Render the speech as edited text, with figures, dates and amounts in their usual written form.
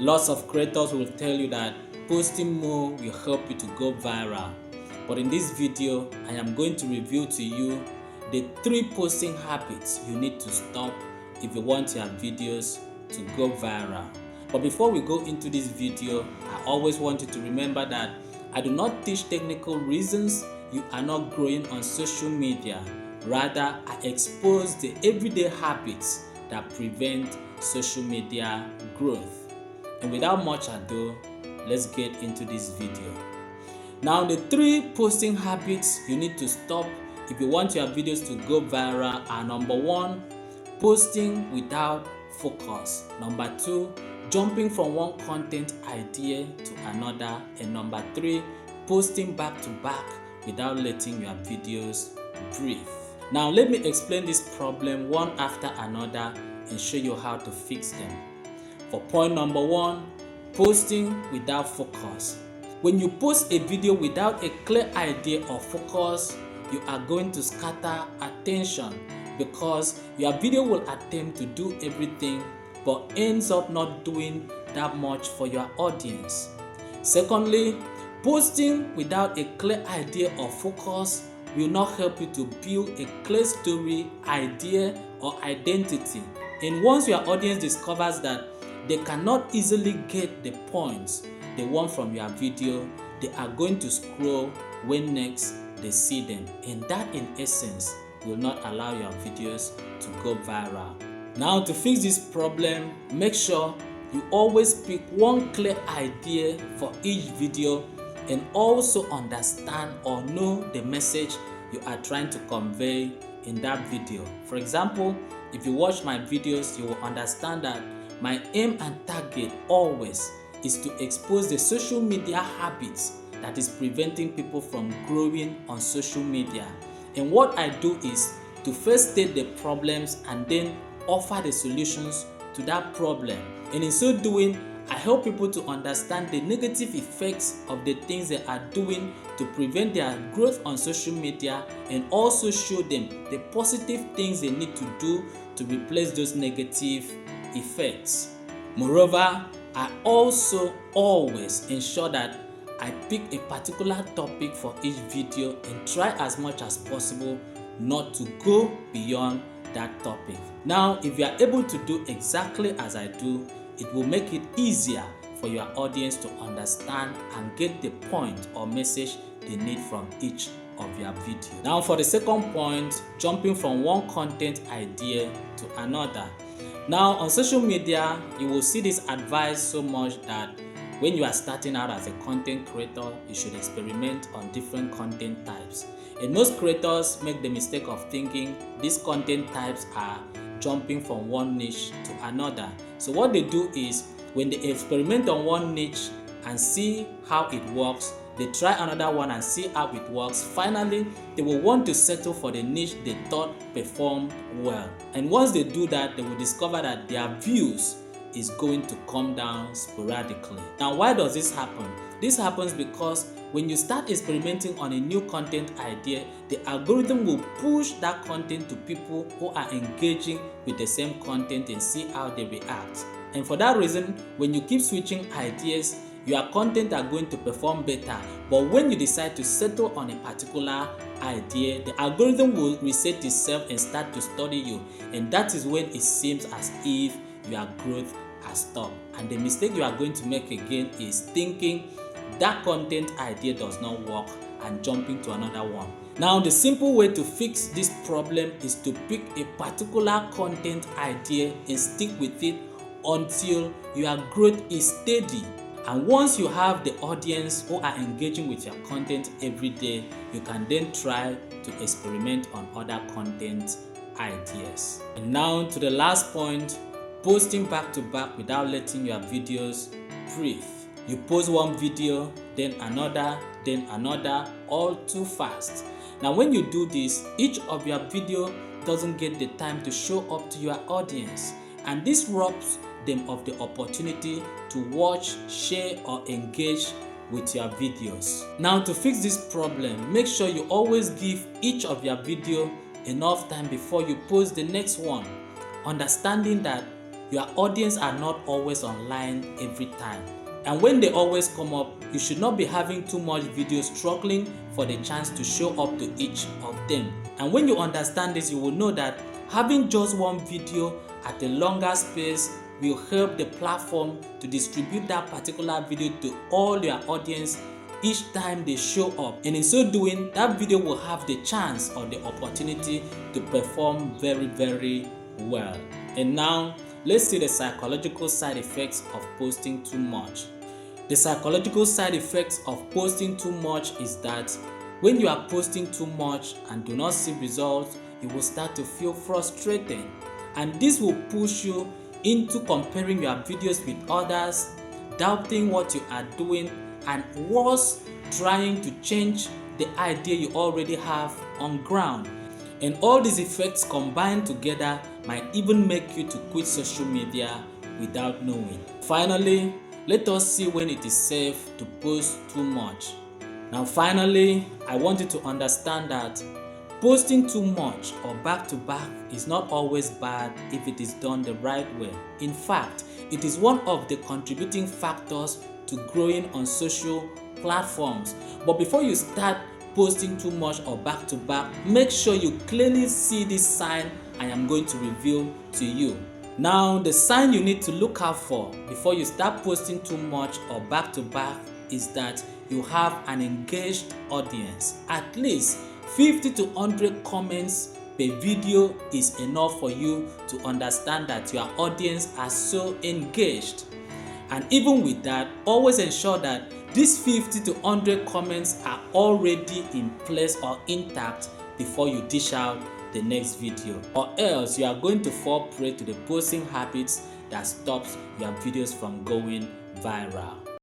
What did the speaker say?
Lots of creators will tell you that posting more will help you to go viral. But in this video, I am going to reveal to you the 3 posting habits you need to stop if you want your videos to go viral. But before we go into this video, I always want you to remember that I do not teach technical reasons you are not growing on social media. Rather, I expose the everyday habits that prevent social media growth. And without much ado, let's get into this video. Now, the 3 posting habits you need to stop if you want your videos to go viral are: number 1, posting without focus; number 2, jumping from one content idea to another; and number 3, posting back to back without letting your videos breathe. Now, let me explain this problem one after another and show you how to fix them. For point number 1, posting without focus. When you post a video without a clear idea or focus, you are going to scatter attention because your video will attempt to do everything but ends up not doing that much for your audience. Secondly, posting without a clear idea or focus will not help you to build a clear story, idea, or identity. And once your audience discovers that they cannot easily get the points they want from your video, they are going to scroll when next they see them, and that in essence will not allow your videos to go viral. Now, to fix this problem, make sure you always pick one clear idea for each video and also understand or know the message you are trying to convey in that video. For example, if you watch my videos, you will understand that my aim and target always is to expose the social media habits that is preventing people from growing on social media. And what I do is to first state the problems and then offer the solutions to that problem. And in so doing, I help people to understand the negative effects of the things they are doing to prevent their growth on social media, and also show them the positive things they need to do to replace those negative effects. Moreover, I also always ensure that I pick a particular topic for each video and try as much as possible not to go beyond that topic. Now, if you are able to do exactly as I do, it will make it easier for your audience to understand and get the point or message they need from each of your videos. Now, for the second point, jumping from one content idea to another. Now, on social media, you will see this advice so much that when you are starting out as a content creator, you should experiment on different content types. And most creators make the mistake of thinking these content types are jumping from one niche to another. So what they do is, when they experiment on one niche and see how it works, they try another one and see how it works. Finally, they will want to settle for the niche they thought performed well. And once they do that, they will discover that their views is going to come down sporadically. Now, why does this happen? This happens because when you start experimenting on a new content idea, the algorithm will push that content to people who are engaging with the same content and see how they react. And for that reason, when you keep switching ideas, your content are going to perform better. But when you decide to settle on a particular idea, the algorithm will reset itself and start to study you. And that is when it seems as if your growth has stopped. And the mistake you are going to make again is thinking that content idea does not work and jumping to another one. Now, the simple way to fix this problem is to pick a particular content idea and stick with it until your growth is steady. And once you have the audience who are engaging with your content every day, you can then try to experiment on other content ideas. And now to the last point, posting back to back without letting your videos breathe. You post one video, then another, all too fast. Now, when you do this, each of your video doesn't get the time to show up to your audience, and this robs them of the opportunity to watch, share, or engage with your videos. Now, to fix this problem, make sure you always give each of your video enough time before you post the next one, understanding that your audience are not always online every time. And when they always come up, you should not be having too much videos struggling for the chance to show up to each of them. And when you understand this, you will know that having just one video at a longer space will help the platform to distribute that particular video to all your audience each time they show up, and in so doing, that video will have the chance or the opportunity to perform very well. And now let's see the psychological side effects of posting too much. The psychological side effects of posting too much is that when you are posting too much and do not see results, you will start to feel frustrated, and this will push you into comparing your videos with others, doubting what you are doing, and worse, trying to change the idea you already have on ground. And all these effects combined together might even make you to quit social media without knowing. Finally, let us see when it is safe to post too much. Now finally, I want you to understand that posting too much or back to back is not always bad if it is done the right way. In fact, it is one of the contributing factors to growing on social platforms. But before you start posting too much or back to back, make sure you clearly see this sign I am going to reveal to you. Now, the sign you need to look out for before you start posting too much or back to back is that you have an engaged audience. At least 50 to 100 comments per video is enough for you to understand that your audience are so engaged. And even with that, always ensure that these 50 to 100 comments are already in place or intact before you dish out the next video, or else you are going to fall prey to the posting habits that stops your videos from going viral.